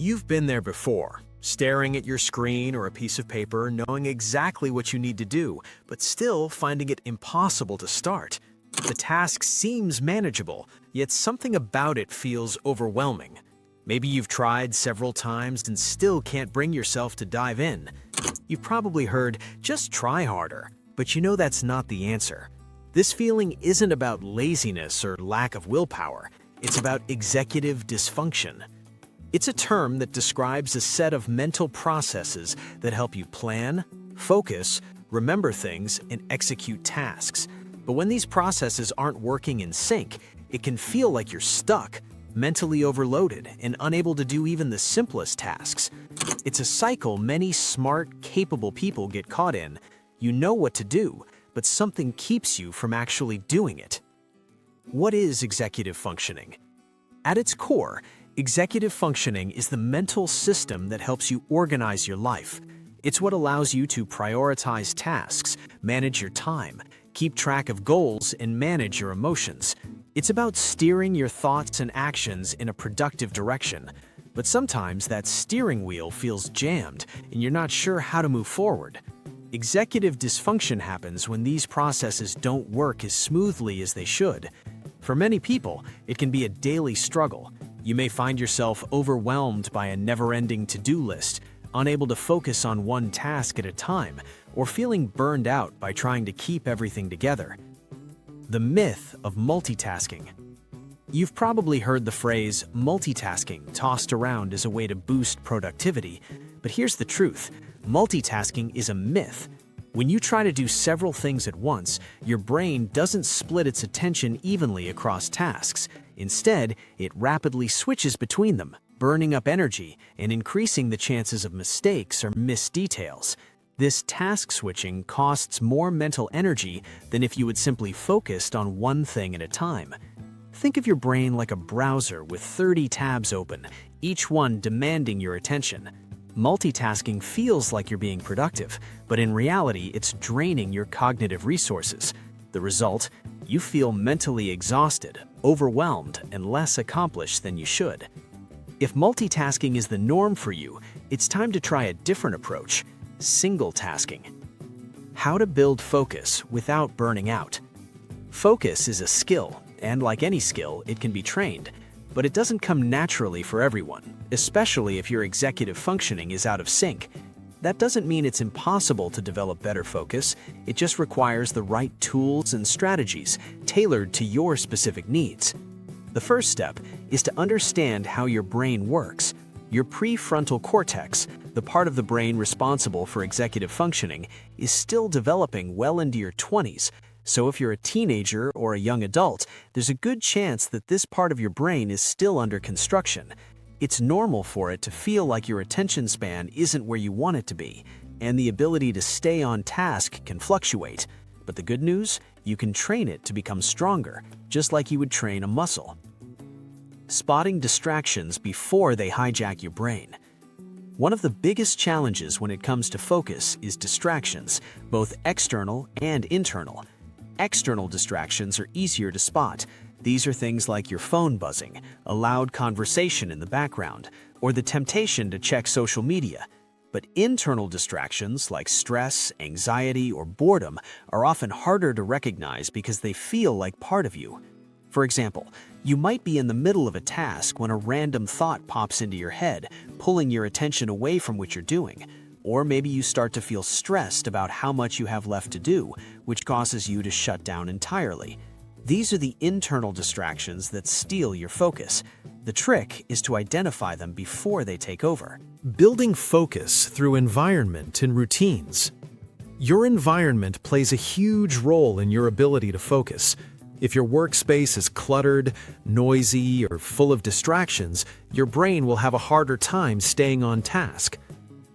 You've been there before, staring at your screen or a piece of paper, knowing exactly what you need to do, but still finding it impossible to start. The task seems manageable, yet something about it feels overwhelming. Maybe you've tried several times and still can't bring yourself to dive in. You've probably heard, "just try harder," but you know that's not the answer. This feeling isn't about laziness or lack of willpower, it's about executive dysfunction. It's a term that describes a set of mental processes that help you plan, focus, remember things, and execute tasks. But when these processes aren't working in sync, it can feel like you're stuck, mentally overloaded, and unable to do even the simplest tasks. It's a cycle many smart, capable people get caught in. You know what to do, but something keeps you from actually doing it. What is executive functioning? At its core, executive functioning is the mental system that helps you organize your life. It's what allows you to prioritize tasks, manage your time, keep track of goals, and manage your emotions. It's about steering your thoughts and actions in a productive direction. But sometimes that steering wheel feels jammed, and you're not sure how to move forward. Executive dysfunction happens when these processes don't work as smoothly as they should. For many people, it can be a daily struggle. You may find yourself overwhelmed by a never-ending to-do list, unable to focus on one task at a time, or feeling burned out by trying to keep everything together. The myth of multitasking. You've probably heard the phrase multitasking tossed around as a way to boost productivity, but here's the truth: multitasking is a myth. When you try to do several things at once, your brain doesn't split its attention evenly across tasks. Instead, it rapidly switches between them, burning up energy and increasing the chances of mistakes or missed details. This task switching costs more mental energy than if you had simply focused on one thing at a time. Think of your brain like a browser with 30 tabs open, each one demanding your attention. Multitasking feels like you're being productive, but in reality, it's draining your cognitive resources. The result? You feel mentally exhausted, overwhelmed, and less accomplished than you should. If multitasking is the norm for you, it's time to try a different approach: single tasking. How to build focus without burning out. Focus is a skill, and like any skill, it can be trained. But it doesn't come naturally for everyone, especially if your executive functioning is out of sync. That doesn't mean it's impossible to develop better focus. It just requires the right tools and strategies tailored to your specific needs. The first step is to understand how your brain works. Your prefrontal cortex, the part of the brain responsible for executive functioning, is still developing well into your 20s. So if you're a teenager or a young adult, there's a good chance that this part of your brain is still under construction. It's normal for it to feel like your attention span isn't where you want it to be, and the ability to stay on task can fluctuate. But the good news? You can train it to become stronger, just like you would train a muscle. Spotting distractions before they hijack your brain. One of the biggest challenges when it comes to focus is distractions, both external and internal. External distractions are easier to spot. These are things like your phone buzzing, a loud conversation in the background, or the temptation to check social media. But internal distractions like stress, anxiety, or boredom are often harder to recognize because they feel like part of you. For example, you might be in the middle of a task when a random thought pops into your head, pulling your attention away from what you're doing. Or maybe you start to feel stressed about how much you have left to do, which causes you to shut down entirely. These are the internal distractions that steal your focus. The trick is to identify them before they take over. Building focus through environment and routines. Your environment plays a huge role in your ability to focus. If your workspace is cluttered, noisy, or full of distractions, your brain will have a harder time staying on task.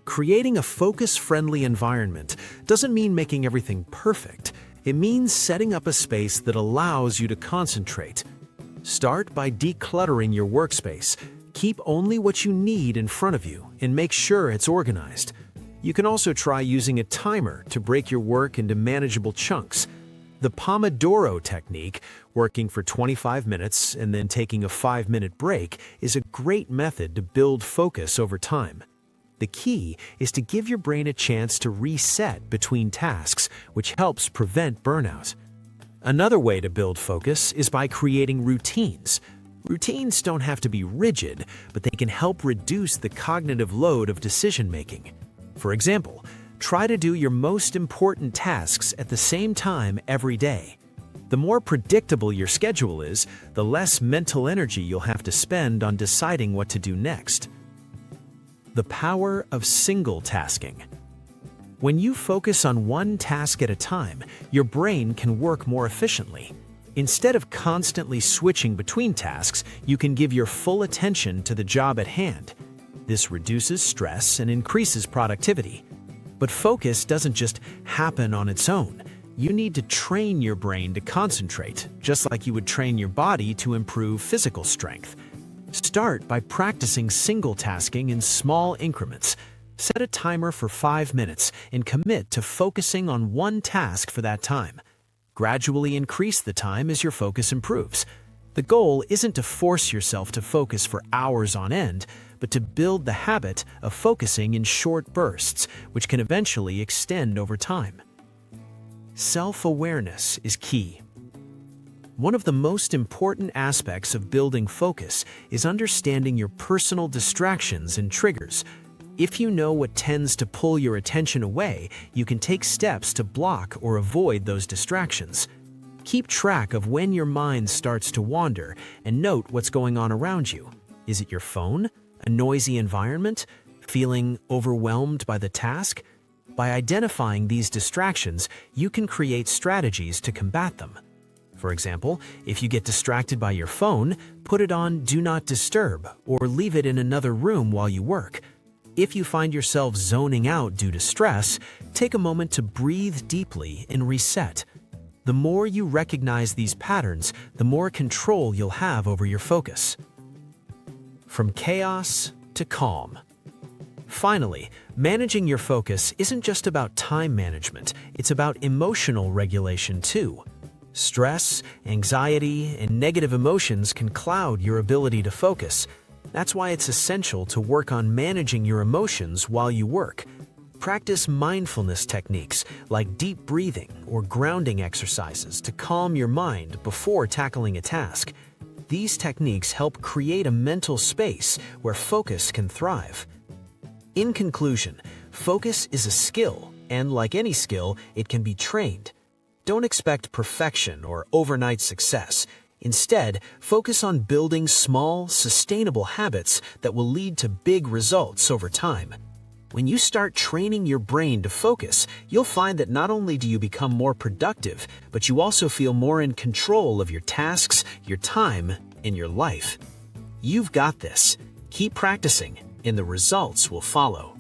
Creating a focus-friendly environment doesn't mean making everything perfect. It means setting up a space that allows you to concentrate. Start by decluttering your workspace. Keep only what you need in front of you and make sure it's organized. You can also try using a timer to break your work into manageable chunks. The Pomodoro technique, working for 25 minutes and then taking a 5-minute break, is a great method to build focus over time. The key is to give your brain a chance to reset between tasks, which helps prevent burnout. Another way to build focus is by creating routines. Routines don't have to be rigid, but they can help reduce the cognitive load of decision-making. For example, try to do your most important tasks at the same time every day. The more predictable your schedule is, the less mental energy you'll have to spend on deciding what to do next. The power of single tasking. When you focus on one task at a time, your brain can work more efficiently. Instead of constantly switching between tasks, you can give your full attention to the job at hand. This reduces stress and increases productivity. But focus doesn't just happen on its own. You need to train your brain to concentrate, just like you would train your body to improve physical strength. Start by practicing single tasking in small increments. Set a timer for 5 minutes and commit to focusing on one task for that time. Gradually increase the time as your focus improves. The goal isn't to force yourself to focus for hours on end, but to build the habit of focusing in short bursts, which can eventually extend over time. Self-awareness is key. One of the most important aspects of building focus is understanding your personal distractions and triggers. If you know what tends to pull your attention away, you can take steps to block or avoid those distractions. Keep track of when your mind starts to wander and note what's going on around you. Is it your phone? A noisy environment? Feeling overwhelmed by the task? By identifying these distractions, you can create strategies to combat them. For example, if you get distracted by your phone, put it on Do Not Disturb or leave it in another room while you work. If you find yourself zoning out due to stress, take a moment to breathe deeply and reset. The more you recognize these patterns, the more control you'll have over your focus. From chaos to calm. Finally, managing your focus isn't just about time management, it's about emotional regulation too. Stress, anxiety, and negative emotions can cloud your ability to focus. That's why it's essential to work on managing your emotions while you work. Practice mindfulness techniques like deep breathing or grounding exercises to calm your mind before tackling a task. These techniques help create a mental space where focus can thrive. In conclusion, focus is a skill, and like any skill, it can be trained. Don't expect perfection or overnight success. Instead, focus on building small, sustainable habits that will lead to big results over time. When you start training your brain to focus, you'll find that not only do you become more productive, but you also feel more in control of your tasks, your time, and your life. You've got this. Keep practicing, and the results will follow.